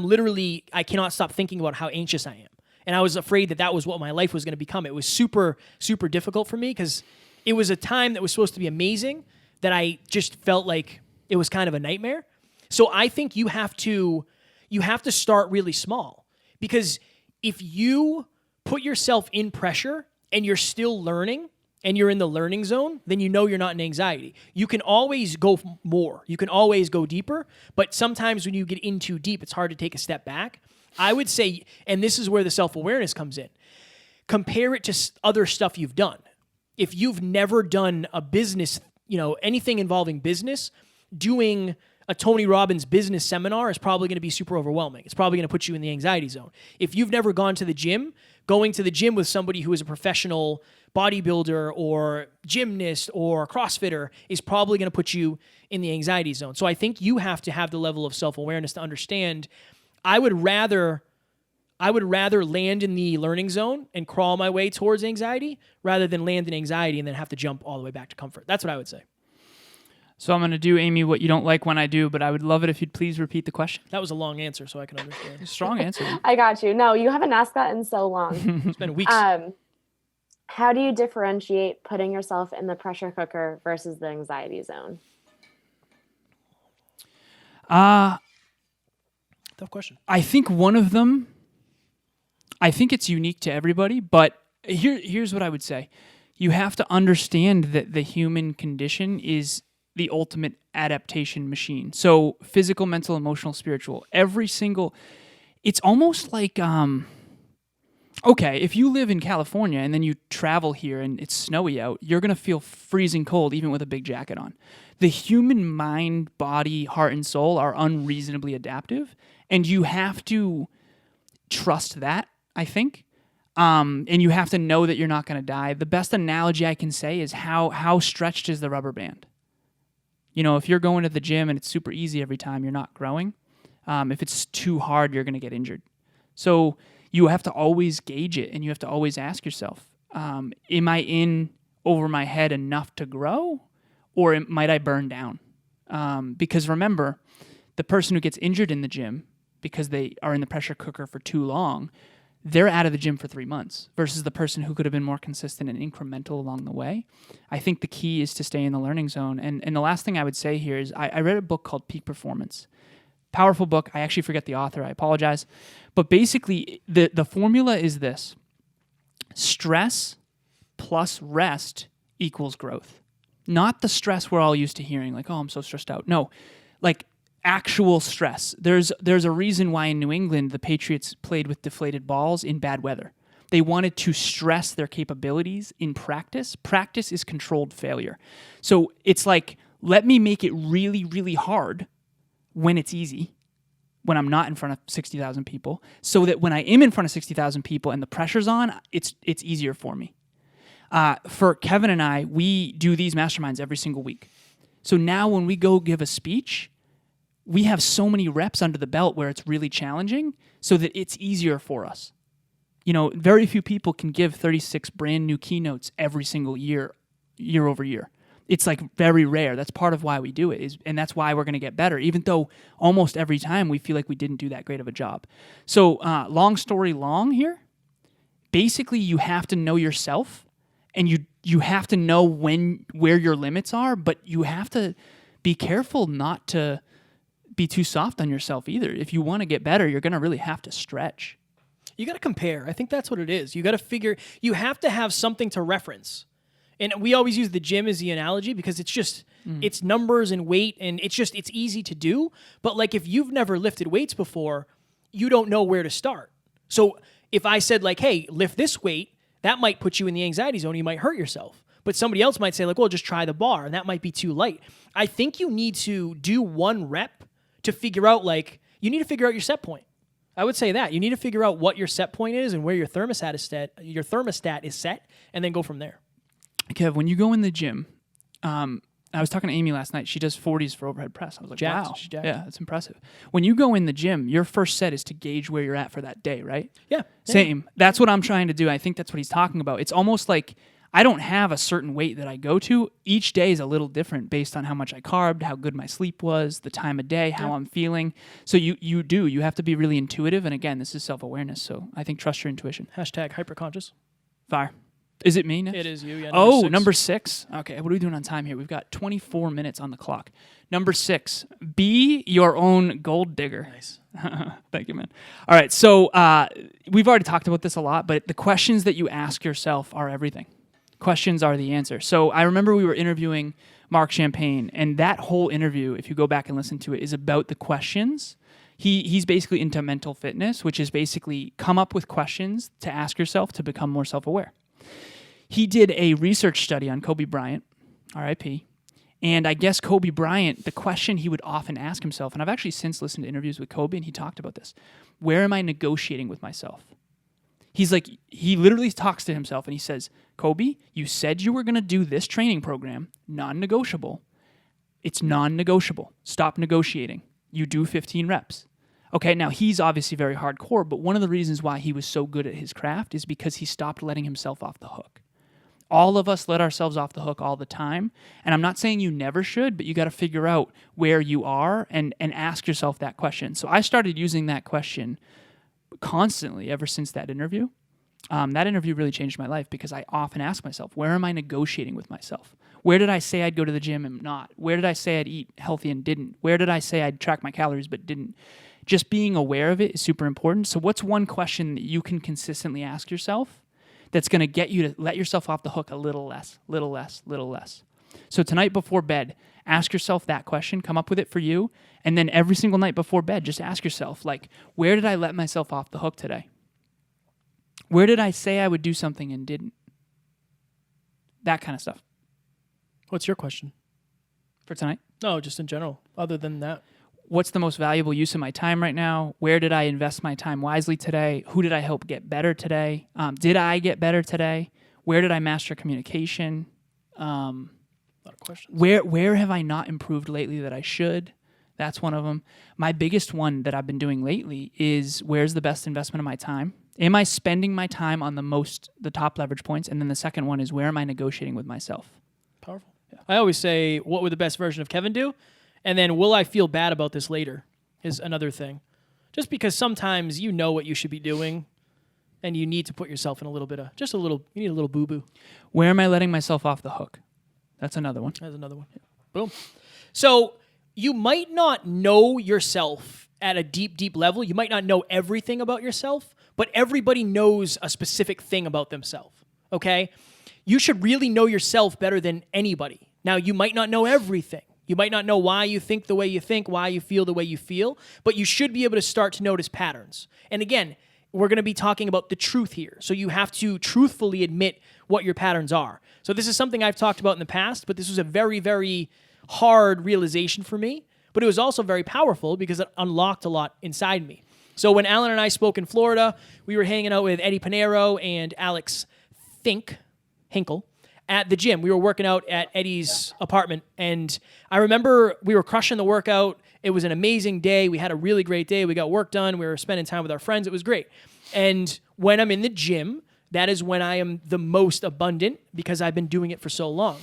I cannot stop thinking about how anxious I am. And I was afraid that was what my life was going to become. It was super, super difficult for me because it was a time that was supposed to be amazing that I just felt like it was kind of a nightmare. So I think you have to start really small, because if you put yourself in pressure and you're still learning and you're in the learning zone, then you know you're not in anxiety. You can always go more. You can always go deeper, but sometimes when you get in too deep, it's hard to take a step back. I would say, and this is where the self-awareness comes in, compare it to other stuff you've done. If you've never done a business, anything involving business, doing a Tony Robbins business seminar is probably going to be super overwhelming. It's probably going to put you in the anxiety zone. If you've never gone to the gym, going to the gym with somebody who is a professional bodybuilder or gymnast or CrossFitter is probably going to put you in the anxiety zone. So I think you have to have the level of self-awareness to understand, I would rather land in the learning zone and crawl my way towards anxiety rather than land in anxiety and then have to jump all the way back to comfort. That's what I would say. So I'm going to do, Amy, what you don't like when I do, but I would love it if you'd please repeat the question. That was a long answer, so I can understand. Strong answer. I got you. No, you haven't asked that in so long. It's been weeks. How do you differentiate putting yourself in the pressure cooker versus the anxiety zone? Tough question. I think one of them, I think it's unique to everybody, but here's what I would say. You have to understand that the human condition is the ultimate adaptation machine. So physical, mental, emotional, spiritual, it's almost like, okay, if you live in California and then you travel here and it's snowy out, you're going to feel freezing cold even with a big jacket on. The human mind, body, heart, and soul are unreasonably adaptive, and you have to trust that, I think. And you have to know that you're not going to die. The best analogy I can say is how stretched is the rubber band? If you're going to the gym and it's super easy every time, you're not growing. If it's too hard, you're going to get injured. So you have to always gauge it, and you have to always ask yourself, am I in over my head enough to grow, or might I burn down? Because remember, the person who gets injured in the gym because they are in the pressure cooker for too long, they're out of the gym for 3 months versus the person who could have been more consistent and incremental along the way. I think the key is to stay in the learning zone. And the last thing I would say here is I read a book called Peak Performance. Powerful book. I actually forget the author. I apologize. But basically, the formula is this. Stress plus rest equals growth. Not the stress we're all used to hearing, like, oh, I'm so stressed out. No, like actual stress. There's a reason why in New England the Patriots played with deflated balls in bad weather. They wanted to stress their capabilities in practice. Practice is controlled failure. So it's like, let me make it really, really hard when it's easy, when I'm not in front of 60,000 people, so that when I am in front of 60,000 people and the pressure's on, it's easier for me. For Kevin and I, we do these masterminds every single week. So now when we go give a speech, we have so many reps under the belt where it's really challenging so that it's easier for us. Very few people can give 36 brand new keynotes every single year over year. It's like very rare. That's part of why we do it, and that's why we're going to get better, even though almost every time we feel like we didn't do that great of a job. So long story long here, basically you have to know yourself, and you have to know where your limits are, but you have to be careful not to be too soft on yourself either. If you want to get better, you're going to really have to stretch. You got to compare. I think that's what it is. You have to have something to reference. And we always use the gym as the analogy because it's just, it's numbers and weight, and it's easy to do. But like, if you've never lifted weights before, you don't know where to start. So if I said like, hey, lift this weight, that might put you in the anxiety zone. You might hurt yourself. But somebody else might say like, well, just try the bar, and that might be too light. I think you need to do one rep to figure out, like, you need to figure out your set point. I would say that. You need to figure out what your set point is and where your thermostat is set, and then go from there. Kev, when you go in the gym, I was talking to Amy last night. She does 40s for overhead press. I was like, Jacked. wow. She's jacked. Yeah, that's impressive. When you go in the gym, your first set is to gauge where you're at for that day, right? Yeah. Same. That's what I'm trying to do. I think that's what he's talking about. It's almost like I don't have a certain weight that I go to. Each day is a little different based on how much I carbed, how good my sleep was, the time of day, how I'm feeling. So you have to be really intuitive. And again, this is self-awareness. So I think trust your intuition. # hyperconscious. Fire. Is it me next? It is you. Yeah, Number 6. Okay, what are we doing on time here? We've got 24 minutes on the clock. Number 6, be your own gold digger. Nice. Thank you, man. All right, so we've already talked about this a lot, but the questions that you ask yourself are everything. Questions are the answer. So I remember we were interviewing Mark Champagne, and that whole interview, if you go back and listen to it, is about the questions. He's basically into mental fitness, which is basically come up with questions to ask yourself to become more self-aware. He did a research study on Kobe Bryant, R.I.P., and I guess Kobe Bryant, the question he would often ask himself, and I've actually since listened to interviews with Kobe, and he talked about this, where am I negotiating with myself? He's like, he literally talks to himself, and he says, Kobe, you said you were going to do this training program, non-negotiable. It's non-negotiable. Stop negotiating. You do 15 reps. Okay, now he's obviously very hardcore, but one of the reasons why he was so good at his craft is because he stopped letting himself off the hook. All of us let ourselves off the hook all the time. And I'm not saying you never should, but you got to figure out where you are and ask yourself that question. So I started using that question constantly ever since that interview. That interview really changed my life because I often ask myself, where am I negotiating with myself? Where did I say I'd go to the gym and not? Where did I say I'd eat healthy and didn't? Where did I say I'd track my calories but didn't? Just being aware of it is super important. So what's one question that you can consistently ask yourself that's going to get you to let yourself off the hook a little less, little less, little less? So tonight before bed, ask yourself that question, come up with it for you, and then every single night before bed, just ask yourself, like, where did I let myself off the hook today? Where did I say I would do something and didn't? That kind of stuff. What's your question? For tonight? No, just in general, other than that. What's the most valuable use of my time right now? Where did I invest my time wisely today? Who did I help get better today? Did I get better today? Where did I master communication? A lot of questions. Where have I not improved lately that I should? That's one of them. My biggest one that I've been doing lately is where's the best investment of my time? Am I spending my time on the top leverage points? And then the second one is where am I negotiating with myself? Powerful. Yeah. I always say, what would the best version of Kevin do? And then will I feel bad about this later is another thing. Just because sometimes you know what you should be doing and you need to put yourself in you need a little boo-boo. Where am I letting myself off the hook? That's another one. That's another one. Yeah. Boom. So you might not know yourself at a deep, deep level. You might not know everything about yourself, but everybody knows a specific thing about themselves, okay? You should really know yourself better than anybody. Now, you might not know everything. You might not know why you think the way you think, why you feel the way you feel, but you should be able to start to notice patterns. And again, we're going to be talking about the truth here. So you have to truthfully admit what your patterns are. So this is something I've talked about in the past, but this was a very, very hard realization for me. But it was also very powerful because it unlocked a lot inside me. So when Alan and I spoke in Florida, we were hanging out with Eddie Pinero and Alex Hinkle at the gym. We were working out at Eddie's apartment, and I remember we were crushing the workout. It was an amazing day. We had a really great day. We got work done. We were spending time with our friends. It was great. And when I'm in the gym, that is when I am the most abundant because I've been doing it for so long.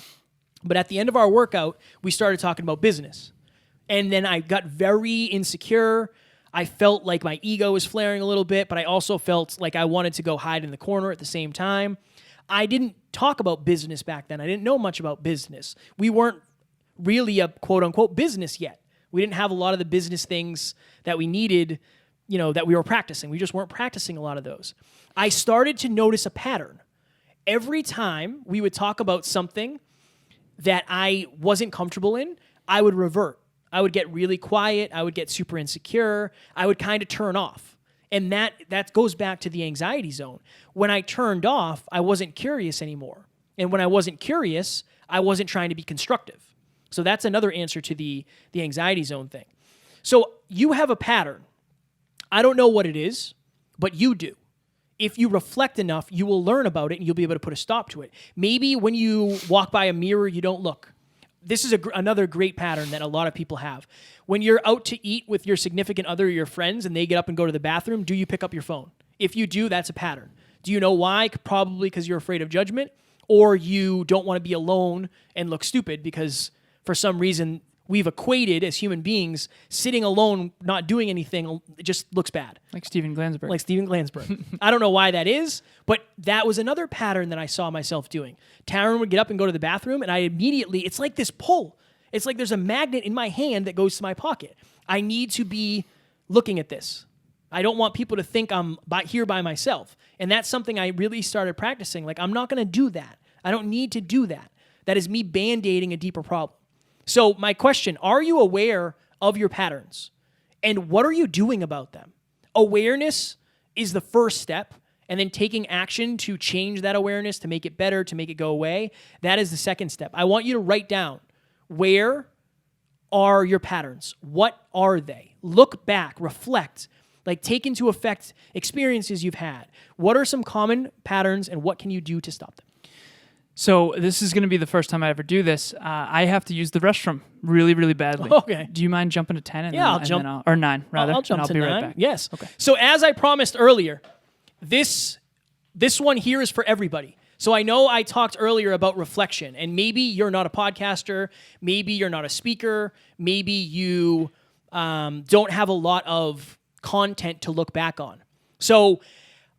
But at the end of our workout, we started talking about business. And then I got very insecure. I felt like my ego was flaring a little bit, but I also felt like I wanted to go hide in the corner at the same time. I didn't talk about business back then. I didn't know much about business. We weren't really a quote-unquote business yet. We didn't have a lot of the business things that we needed, that we were practicing. We just weren't practicing a lot of those. I started to notice a pattern. Every time we would talk about something that I wasn't comfortable in, I would revert. I would get really quiet. I would get super insecure. I would kind of turn off. And that goes back to the anxiety zone. When I turned off, I wasn't curious anymore. And when I wasn't curious, I wasn't trying to be constructive. So that's another answer to the anxiety zone thing. So you have a pattern. I don't know what it is, but you do. If you reflect enough, you will learn about it and you'll be able to put a stop to it. Maybe when you walk by a mirror, you don't look. This is another great pattern that a lot of people have. When you're out to eat with your significant other or your friends and they get up and go to the bathroom, do you pick up your phone? If you do, that's a pattern. Do you know why? Probably because you're afraid of judgment, or you don't want to be alone and look stupid because for some reason we've equated as human beings sitting alone, not doing anything, it just looks bad. Like Steven Glansberg. I don't know why that is, but that was another pattern that I saw myself doing. Taryn would get up and go to the bathroom, and I immediately, it's like this pull. It's like there's a magnet in my hand that goes to my pocket. I need to be looking at this. I don't want people to think I'm here by myself. And that's something I really started practicing. Like, I'm not going to do that. I don't need to do that. That is me band-aiding a deeper problem. So my question, are you aware of your patterns? And what are you doing about them? Awareness is the first step, and then taking action to change that awareness, to make it better, to make it go away, that is the second step. I want you to write down, where are your patterns? What are they? Look back, reflect, like take into effect experiences you've had. What are some common patterns, and what can you do to stop them? So this is going to be the first time I ever do this. I have to use the restroom really, really badly. Okay. Do you mind jumping to 10? I'll jump. Or 9, rather. I'll jump and to be 9. Right back. Yes. Okay. So as I promised earlier, this one here is for everybody. So I know I talked earlier about reflection, and maybe you're not a podcaster, maybe you're not a speaker, maybe you don't have a lot of content to look back on. So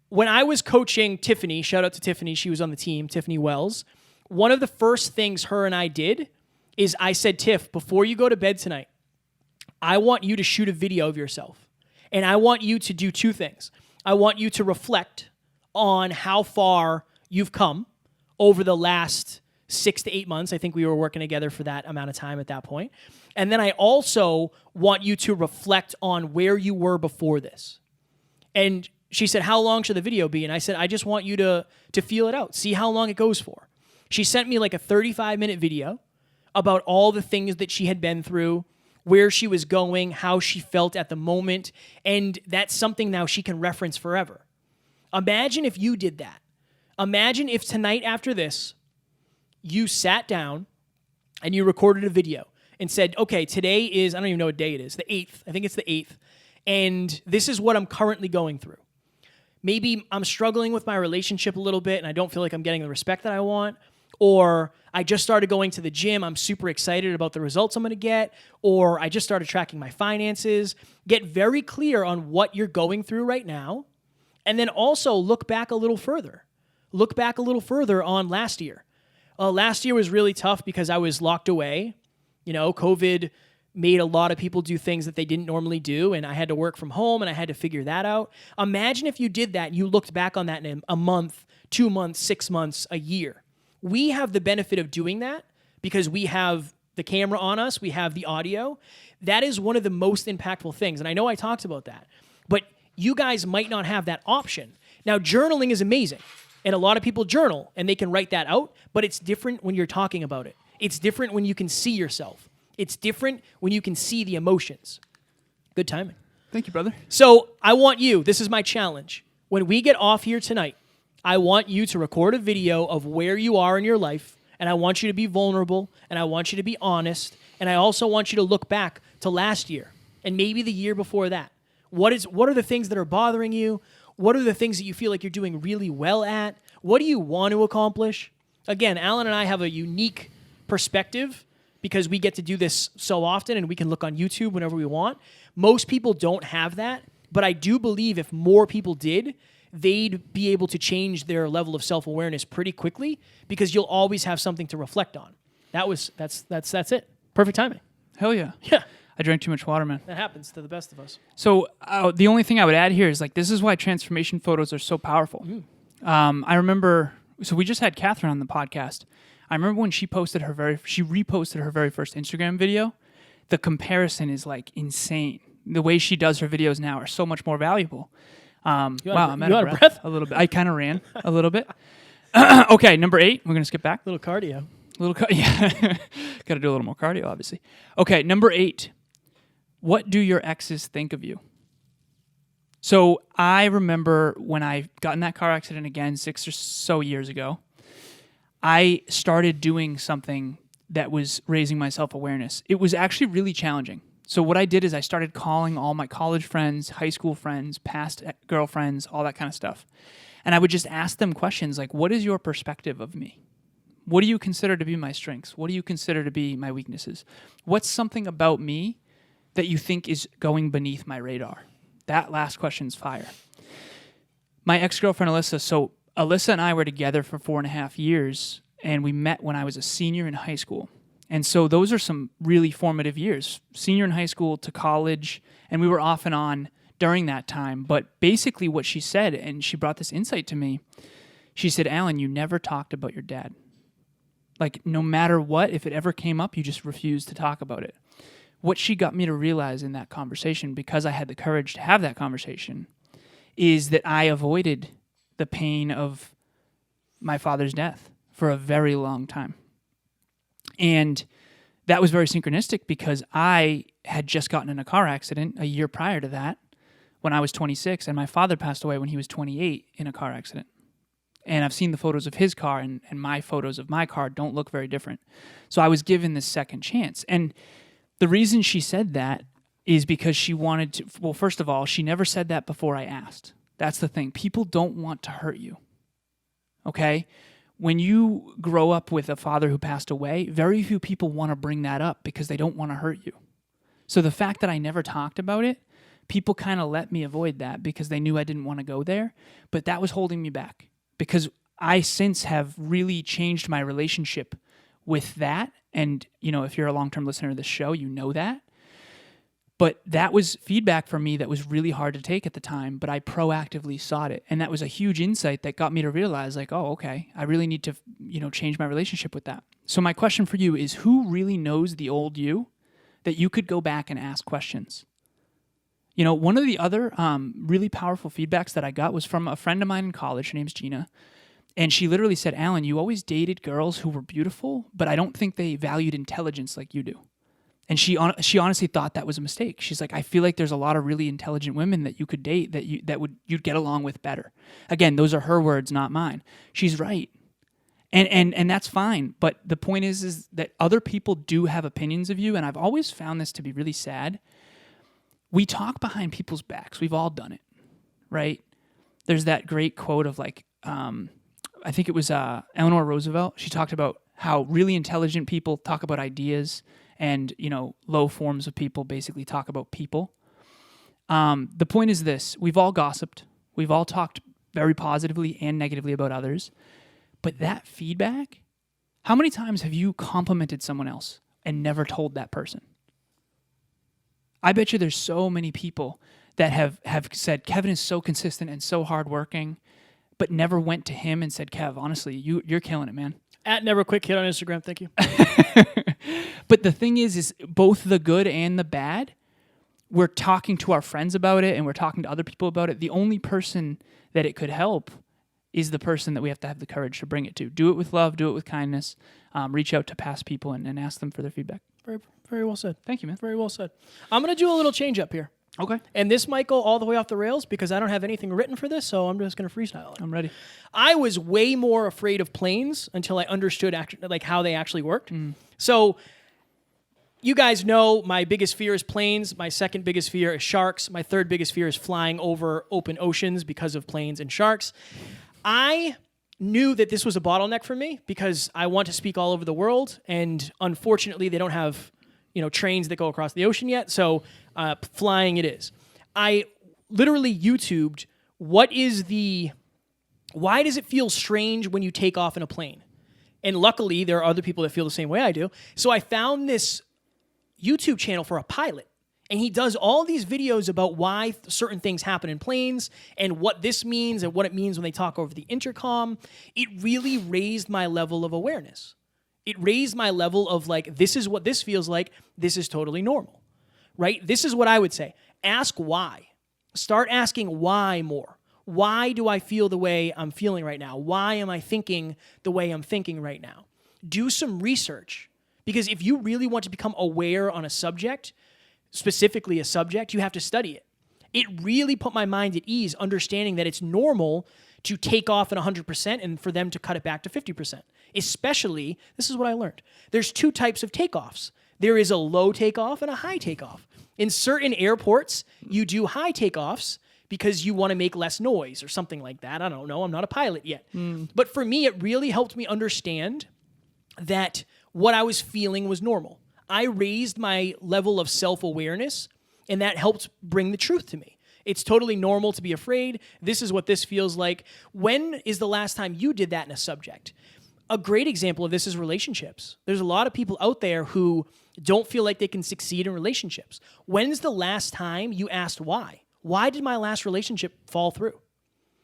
when I was coaching Tiffany, shout out to Tiffany, she was on the team, Tiffany Wells, one of the first things her and I did is I said, Tiff, before you go to bed tonight, I want you to shoot a video of yourself. And I want you to do two things. I want you to reflect on how far you've come over the last 6 to 8 months. I think we were working together for that amount of time at that point. And then I also want you to reflect on where you were before this. And she said, how long should the video be? And I said, I just want you to feel it out. See how long it goes for. She sent me like a 35-minute video about all the things that she had been through, where she was going, how she felt at the moment. And that's something now she can reference forever. Imagine if you did that. Imagine if tonight after this, you sat down and you recorded a video and said, okay, today is, I don't even know what day it is, the 8th. I think it's the 8th. And this is what I'm currently going through. Maybe I'm struggling with my relationship a little bit and I don't feel like I'm getting the respect that I want. Or I just started going to the gym. I'm super excited about the results I'm going to get. Or I just started tracking my finances. Get very clear on what you're going through right now. And then also look back a little further. Look back a little further on last year. Last year was really tough because I was locked away. You know, COVID made a lot of people do things that they didn't normally do, and I had to work from home, and I had to figure that out. Imagine if you did that and you looked back on that in a month, 2 months, 6 months, a year. We have the benefit of doing that because we have the camera on us, we have the audio. That is one of the most impactful things, and I know I talked about that, but you guys might not have that option. Now, journaling is amazing, and a lot of people journal, and they can write that out, but it's different when you're talking about it. It's different when you can see yourself. It's different when you can see the emotions. Good timing. Thank you, brother. So I want you, this is my challenge. When we get off here tonight, I want you to record a video of where you are in your life, and I want you to be vulnerable, and I want you to be honest, and I also want you to look back to last year and maybe the year before that. What are the things that are bothering you? What are the things that you feel like you're doing really well at? What do you want to accomplish? Again, Alan and I have a unique perspective because we get to do this so often and we can look on YouTube whenever we want. Most people don't have that, but I do believe if more people did, they'd be able to change their level of self-awareness pretty quickly because you'll always have something to reflect on. That's it. Perfect timing. Hell yeah. Yeah. I drank too much water, man. That happens to the best of us. So the only thing I would add here is like this is why transformation photos are so powerful. I remember, so we just had Catherine on the podcast. I remember when she reposted her very first Instagram video. The comparison is like insane. The way she does her videos now are so much more valuable. I'm out of breath a little bit. I kind of ran a little bit. Okay, number 8. We're gonna skip back. Little cardio. Yeah. Got to do a little more cardio, obviously. Okay, number 8. What do your exes think of you? So I remember when I got in that car accident again 6 or so years ago, I started doing something that was raising my self-awareness. It was actually really challenging. So what I did is I started calling all my college friends, high school friends, past girlfriends, all that kind of stuff. And I would just ask them questions like, what is your perspective of me? What do you consider to be my strengths? What do you consider to be my weaknesses? What's something about me that you think is going beneath my radar? That last question's fire. My ex-girlfriend, Alyssa, so Alyssa and I were together for 4.5 years, and we met when I was a senior in high school. And so those are some really formative years, senior in high school to college, and we were off and on during that time. But basically what she said, and she brought this insight to me, she said, Alan, you never talked about your dad. Like, no matter what, if it ever came up, you just refused to talk about it. What she got me to realize in that conversation, because I had the courage to have that conversation, is that I avoided the pain of my father's death for a very long time. And that was very synchronistic because I had just gotten in a car accident a year prior to that when I was 26, and my father passed away when he was 28 in a car accident. And I've seen the photos of his car, and my photos of my car don't look very different. So I was given this second chance. And the reason she said that is because she wanted to, well, first of all, she never said that before I asked. That's the thing. People don't want to hurt you, okay? When you grow up with a father who passed away, very few people want to bring that up because they don't want to hurt you. So the fact that I never talked about it, people kind of let me avoid that because they knew I didn't want to go there, but that was holding me back because I since have really changed my relationship with that. And, you know, if you're a long-term listener to this show, you know that. But that was feedback from me that was really hard to take at the time, but I proactively sought it. And that was a huge insight that got me to realize, like, oh, okay, I really need to, change my relationship with that. So my question for you is, who really knows the old you that you could go back and ask questions? You know, one of the other really powerful feedbacks that I got was from a friend of mine in college. Her name's Gina. And she literally said, Alan, you always dated girls who were beautiful, but I don't think they valued intelligence like you do. And she honestly thought that was a mistake. She's like, I feel like there's a lot of really intelligent women that you could date that you'd get along with better. Again, those are her words, not mine. She's right. And that's fine. But the point is that other people do have opinions of you. And I've always found this to be really sad. We talk behind people's backs. We've all done it, right? There's that great quote of like, I think it was Eleanor Roosevelt. She talked about how really intelligent people talk about ideas and, low forms of people basically talk about people. The point is this. We've all gossiped. We've all talked very positively and negatively about others. But that feedback, how many times have you complimented someone else and never told that person? I bet you there's so many people that have said, Kevin is so consistent and so hardworking, but never went to him and said, Kev, honestly, you're killing it, man. At Never Quit Kid on Instagram, thank you. But the thing is both the good and the bad, we're talking to our friends about it and we're talking to other people about it. The only person that it could help is the person that we have to have the courage to bring it to. Do it with love, do it with kindness, reach out to past people and ask them for their feedback. Very, very well said. Thank you, man. Very well said. I'm going to do a little change up here. Okay. And this might go all the way off the rails because I don't have anything written for this, so I'm just going to freestyle it. I'm ready. I was way more afraid of planes until I understood how they actually worked. So you guys know my biggest fear is planes. My second biggest fear is sharks. My third biggest fear is flying over open oceans because of planes and sharks. I knew that this was a bottleneck for me because I want to speak all over the world, and unfortunately they don't have trains that go across the ocean yet, so flying it is. I literally YouTubed why does it feel strange when you take off in a plane? And luckily, there are other people that feel the same way I do. So I found this YouTube channel for a pilot, and he does all these videos about why certain things happen in planes and what this means and what it means when they talk over the intercom. It really raised my level of awareness. It raised my level of like, this is what this feels like. This is totally normal, right? This is what I would say. Ask why. Start asking why more. Why do I feel the way I'm feeling right now? Why am I thinking the way I'm thinking right now? Do some research. Because if you really want to become aware on a subject, specifically a subject, you have to study it. It really put my mind at ease, understanding that it's normal to take off at 100% and for them to cut it back to 50%. Especially, this is what I learned. There's two types of takeoffs. There is a low takeoff and a high takeoff. In certain airports, you do high takeoffs because you want to make less noise or something like that. I don't know. I'm not a pilot yet. But for me, it really helped me understand that what I was feeling was normal. I raised my level of self-awareness, and that helped bring the truth to me. It's totally normal to be afraid. This is what this feels like. When is the last time you did that in a subject? A great example of this is relationships. There's a lot of people out there who don't feel like they can succeed in relationships. When's the last time you asked why? Why did my last relationship fall through?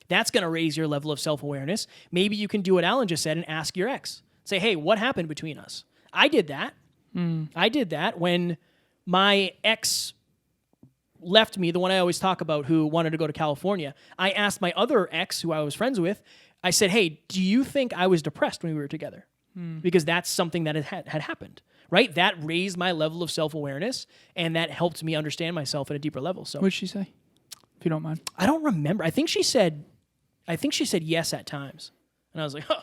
That's going to raise your level of self-awareness. Maybe you can do what Alan just said and ask your ex. Say, hey, what happened between us? I did that. I did that when my ex left me, the one I always talk about who wanted to go to California. I asked my other ex who I was friends with, I said, hey, do you think I was depressed when we were together? Because that's something that had happened, right? That raised my level of self-awareness, and that helped me understand myself at a deeper level. So, What did she say, if you don't mind? I don't remember. I think she said yes at times. And I was like, huh,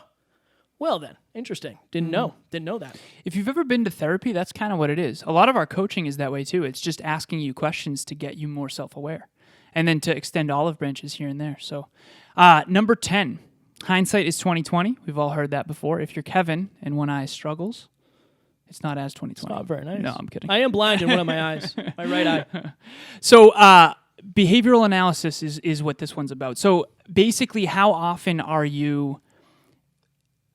well then, interesting. Didn't know that. If you've ever been to therapy, that's kind of what it is. A lot of our coaching is that way too. It's just asking you questions to get you more self-aware and then to extend olive branches here and there. So number 10, hindsight is 2020. We've all heard that before. If you're Kevin and one eye struggles, it's not as 2020. It's not very nice. No, I'm kidding. I am blind in one of my eyes, my right eye. So behavioral analysis is what this one's about. So basically, how often are you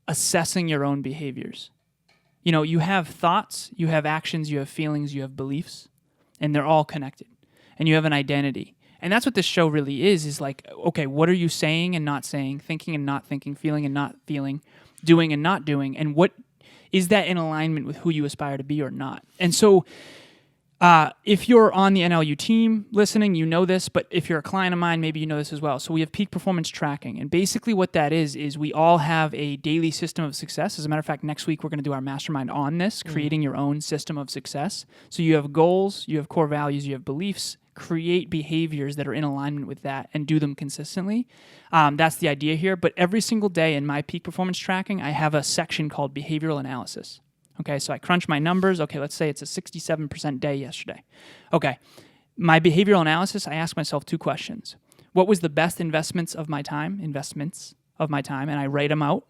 assessing your own behaviors? You know, you have thoughts, you have actions, you have feelings, you have beliefs, and they're all connected. And you have an identity. And that's what this show really is like, okay, what are you saying and not saying, thinking and not thinking, feeling and not feeling, doing and not doing, and what is that in alignment with who you aspire to be or not? And so if you're on the NLU team listening, you know this, but if you're a client of mine, maybe you know this as well. So we have peak performance tracking. And basically what that is we all have a daily system of success. As a matter of fact, next week we're going to do our mastermind on this, creating your own system of success. So you have goals, you have core values, you have beliefs, create behaviors that are in alignment with that and do them consistently. That's the idea here. But every single day in my peak performance tracking, I have a section called behavioral analysis. Okay, so I crunch my numbers. Okay, let's say it's a 67% day yesterday. Okay, my behavioral analysis, I ask myself two questions. What was the best investments of my time? And I write them out.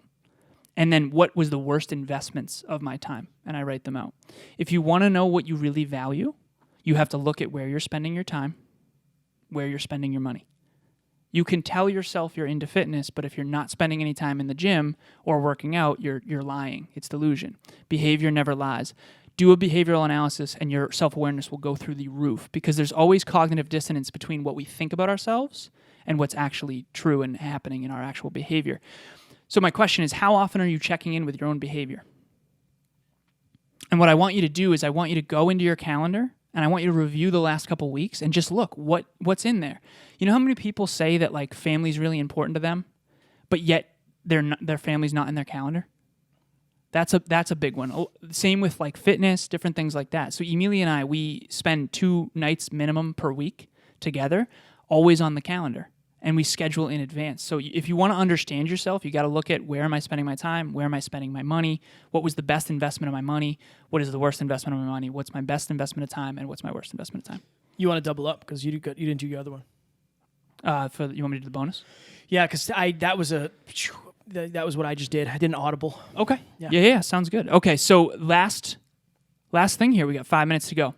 And then what was the worst investments of my time? And I write them out. If you want to know what you really value, you have to look at where you're spending your time, where you're spending your money. You can tell yourself you're into fitness, but if you're not spending any time in the gym or working out, you're lying. It's delusion. Behavior never lies. Do a behavioral analysis and your self-awareness will go through the roof because there's always cognitive dissonance between what we think about ourselves and what's actually true and happening in our actual behavior. So my question is, how often are you checking in with your own behavior? And what I want you to do is I want you to go into your calendar and I want you to review the last couple weeks and just look what's in there. You know how many people say that like family is really important to them, but yet their family's not in their calendar? That's a big one. Same with like fitness, different things like that. So Emilia and I, we spend 2 nights minimum per week together, always on the calendar, and we schedule in advance. So if you want to understand yourself, you got to look at where am I spending my time, where am I spending my money, what was the best investment of my money, what is the worst investment of my money, what's my best investment of time, and what's my worst investment of time. You want to double up because you didn't do your other one. You want me to do the bonus? Yeah, because that was what I just did. I did an audible. Okay. Yeah. Sounds good. Okay, so last thing here. We got 5 minutes to go.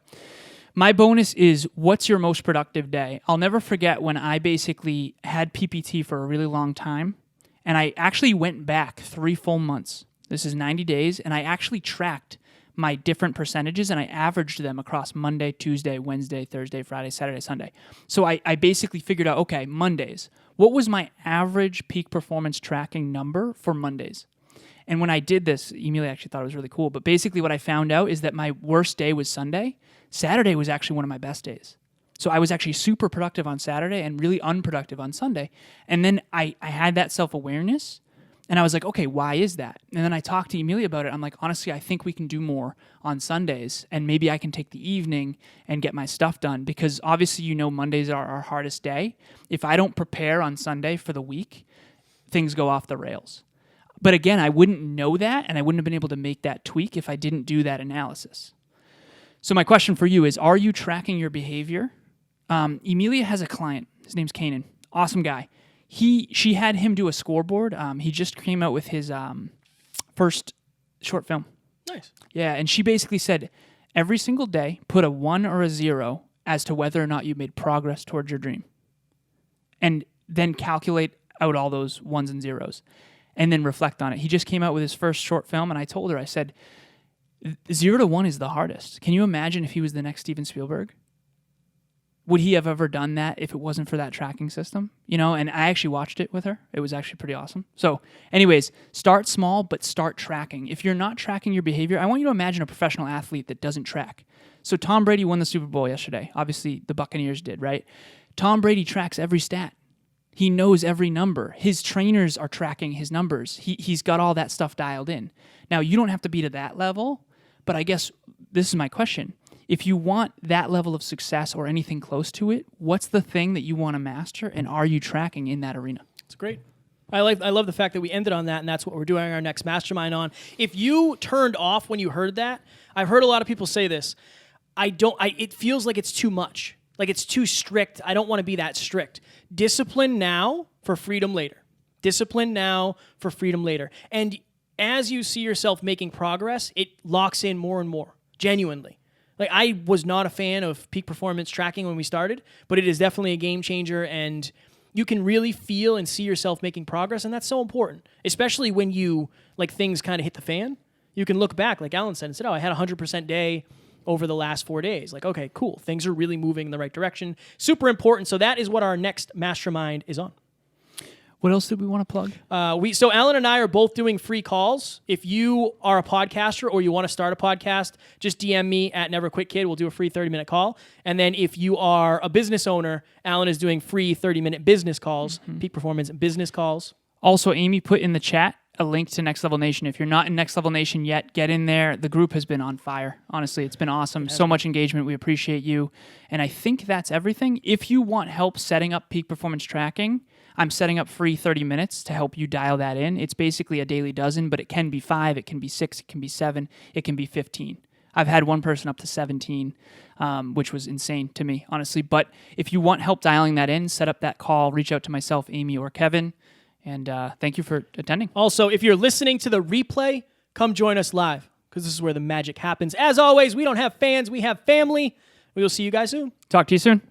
My bonus is, what's your most productive day? I'll never forget when I basically had PPT for a really long time, and I actually went back 3 full months. This is 90 days, and I actually tracked my different percentages, and I averaged them across Monday, Tuesday, Wednesday, Thursday, Friday, Saturday, Sunday. So I basically figured out, okay, Mondays. What was my average peak performance tracking number for Mondays? And when I did this, Emilia actually thought it was really cool, but basically what I found out is that my worst day was Sunday. Saturday was actually one of my best days. So I was actually super productive on Saturday and really unproductive on Sunday. And then I had that self-awareness, And I was like, okay, why is that? And then I talked to Emilia about it. I'm like, honestly, I think we can do more on Sundays, and maybe I can take the evening and get my stuff done, because obviously, Mondays are our hardest day. If I don't prepare on Sunday for the week, things go off the rails. But again, I wouldn't know that, and I wouldn't have been able to make that tweak if I didn't do that analysis. So my question for you is, are you tracking your behavior? Emilia has a client. His name's Kanan. Awesome guy. She had him do a scoreboard. He just came out with his first short film. Nice. Yeah, and she basically said, every single day, put a 1 or a 0 as to whether or not you made progress towards your dream. And then calculate out all those 1s and 0s. And then reflect on it. He just came out with his first short film, and I told her, I said, 0 to 1 is the hardest. Can you imagine if he was the next Steven Spielberg? Would he have ever done that if it wasn't for that tracking system? And I actually watched it with her. It was actually pretty awesome. So anyways, start small, but start tracking. If you're not tracking your behavior, I want you to imagine a professional athlete that doesn't track. So Tom Brady won the Super Bowl yesterday. Obviously, the Buccaneers did, right? Tom Brady tracks every stat. He knows every number. His trainers are tracking his numbers. He's got all that stuff dialed in. Now, you don't have to be to that level, but I guess this is my question. If you want that level of success or anything close to it, what's the thing that you want to master, and are you tracking in that arena? It's great. I love the fact that we ended on that, and that's what we're doing our next mastermind on. If you turned off when you heard that, I've heard a lot of people say this. It feels like it's too much. Like it's too strict. I don't want to be that strict. Discipline now for freedom later. Discipline now for freedom later. And as you see yourself making progress, it locks in more and more, genuinely. Like, I was not a fan of peak performance tracking when we started, but it is definitely a game changer, and you can really feel and see yourself making progress, and that's so important, especially when things kind of hit the fan. You can look back, like Alan said, and said, I had a 100% day over the last 4 days. Like, okay, cool. Things are really moving in the right direction. Super important. So that is what our next mastermind is on. What else did we want to plug? So Alan and I are both doing free calls. If you are a podcaster or you want to start a podcast, just DM me at Never Quit Kid. We'll do a free 30-minute call. And then if you are a business owner, Alan is doing free 30-minute business calls, peak performance business calls. Also, Amy put in the chat a link to Next Level Nation. If you're not in Next Level Nation yet, get in there. The group has been on fire. Honestly, it's been awesome. So much engagement. We appreciate you. And I think that's everything. If you want help setting up peak performance tracking, I'm setting up free 30 minutes to help you dial that in. It's basically a daily dozen, but it can be 5, it can be 6, it can be 7, it can be 15. I've had one person up to 17, which was insane to me, honestly. But if you want help dialing that in, set up that call, reach out to myself, Amy, or Kevin. And thank you for attending. Also, if you're listening to the replay, come join us live, because this is where the magic happens. As always, we don't have fans, we have family. We will see you guys soon. Talk to you soon.